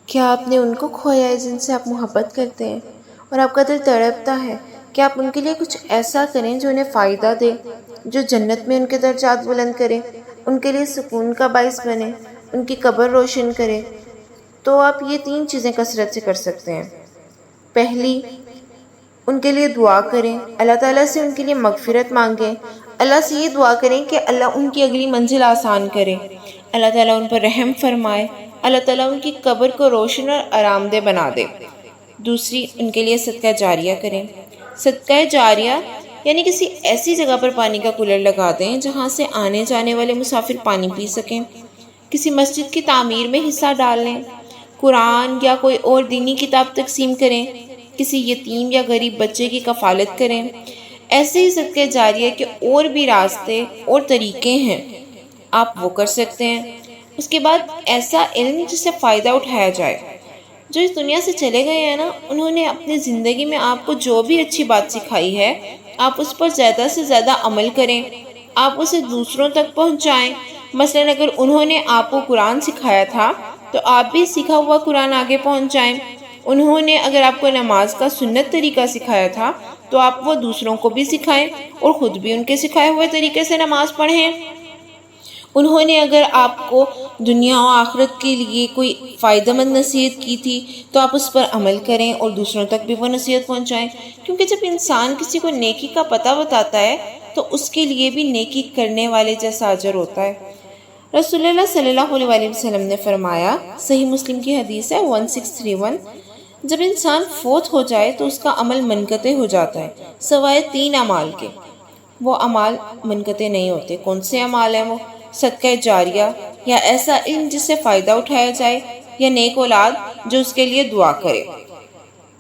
کیا آپ نے ان کو کھویا ہے جن سے آپ محبت کرتے ہیں اور آپ کا دل تڑپتا ہے کہ آپ ان کے لیے کچھ ایسا کریں جو انہیں فائدہ دے، جو جنت میں ان کے درجات بلند کرے، ان کے لیے سکون کا باعث بنے، ان کی قبر روشن کرے؟ تو آپ یہ 3 چیزیں کثرت سے کر سکتے ہیں۔ پہلی، ان کے لیے دعا کریں، اللہ تعالیٰ سے ان کے لیے مغفرت مانگیں، اللہ سے یہ دعا کریں کہ اللہ ان کی اگلی منزل آسان کرے، اللہ تعالیٰ ان پر رحم فرمائے، اللہ تعالیٰ ان کی قبر کو روشن اور آرام دہ بنا دے۔ دوسری، ان کے لیے صدقہ جاریہ کریں۔ صدقہ جاریہ یعنی کسی ایسی جگہ پر پانی کا کولر لگا دیں جہاں سے آنے جانے والے مسافر پانی پی سکیں، کسی مسجد کی تعمیر میں حصہ ڈال لیں، قرآن یا کوئی اور دینی کتاب تقسیم کریں، کسی یتیم یا غریب بچے کی کفالت کریں۔ ایسے ہی صدقہ جاریہ کے اور بھی راستے اور طریقے ہیں، آپ وہ کر سکتے ہیں۔ اس کے بعد ایسا علم جس سے فائدہ اٹھایا جائے۔ جو اس دنیا سے چلے گئے ہیں نا، انہوں نے اپنی زندگی میں آپ کو جو بھی اچھی بات سکھائی ہے، آپ اس پر زیادہ سے زیادہ عمل کریں، آپ اسے دوسروں تک پہنچائیں۔ مثلا اگر انہوں نے آپ کو قرآن سکھایا تھا تو آپ بھی سیکھا ہوا قرآن آگے پہنچائیں۔ انہوں نے اگر آپ کو نماز کا سنت طریقہ سکھایا تھا تو آپ وہ دوسروں کو بھی سکھائیں اور خود بھی ان کے سکھائے ہوئے طریقے سے نماز پڑھیں۔ انہوں نے اگر آپ کو دنیا و آخرت کے لیے کوئی فائدہ مند نصیحت کی تھی تو آپ اس پر عمل کریں اور دوسروں تک بھی وہ نصیحت پہنچائیں، کیونکہ جب انسان کسی کو نیکی کا پتہ بتاتا ہے تو اس کے لیے بھی نیکی کرنے والے جیسا اجر ہوتا ہے۔ رسول اللہ صلی اللہ علیہ وسلم نے فرمایا، صحیح مسلم کی حدیث ہے 1631، جب انسان فوت ہو جائے تو اس کا عمل منقطع ہو جاتا ہے سوائے 3 اعمال کے۔ وہ اعمال منقطع نہیں ہوتے۔ کون سے اعمال ہیں وہ؟ صدقہ جاریہ یا ایسا علم جس سے فائدہ اٹھایا جائے، یا نیک اولاد جو اس کے لیے دعا کرے۔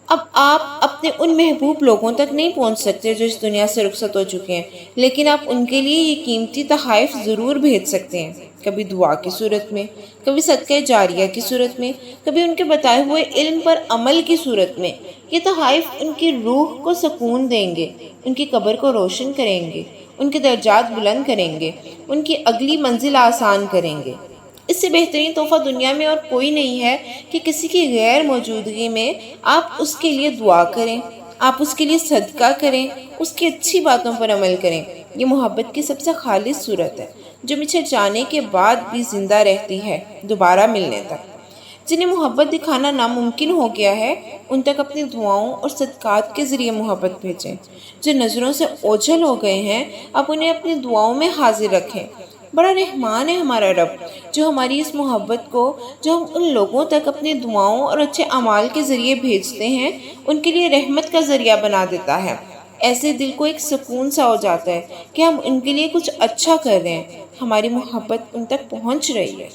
اب آپ اپنے ان محبوب لوگوں تک نہیں پہنچ سکتے جو اس دنیا سے رخصت ہو چکے ہیں، لیکن آپ ان کے لیے یہ قیمتی تحائف ضرور بھیج سکتے ہیں، کبھی دعا کی صورت میں، کبھی صدقہ جاریہ کی صورت میں، کبھی ان کے بتائے ہوئے علم پر عمل کی صورت میں۔ یہ تحائف ان کی روح کو سکون دیں گے، ان کی قبر کو روشن کریں گے، ان کے درجات بلند کریں گے، ان کی اگلی منزل آسان کریں گے۔ اس سے بہترین تحفہ دنیا میں اور کوئی نہیں ہے کہ کسی کی غیر موجودگی میں آپ اس کے لیے دعا کریں، آپ اس کے لیے صدقہ کریں، اس کی اچھی باتوں پر عمل کریں۔ یہ محبت کی سب سے خالص صورت ہے جو بچھڑ جانے کے بعد بھی زندہ رہتی ہے دوبارہ ملنے تک۔ جنہیں محبت دکھانا ناممکن ہو گیا ہے ان تک اپنی دعاؤں اور صدقات کے ذریعے محبت بھیجیں۔ جو نظروں سے اوجھل ہو گئے ہیں اب انہیں اپنی دعاؤں میں حاضر رکھیں۔ بڑا رحمان ہے ہمارا رب، جو ہماری اس محبت کو جو ہم ان لوگوں تک اپنی دعاؤں اور اچھے اعمال کے ذریعے بھیجتے ہیں ان کے لیے رحمت کا ذریعہ بنا دیتا ہے۔ ایسے دل کو ایک سکون سا ہو جاتا ہے کہ ہم ان کے لیے کچھ اچھا کر رہے ہیں، ہماری محبت ان تک پہنچ رہی ہے۔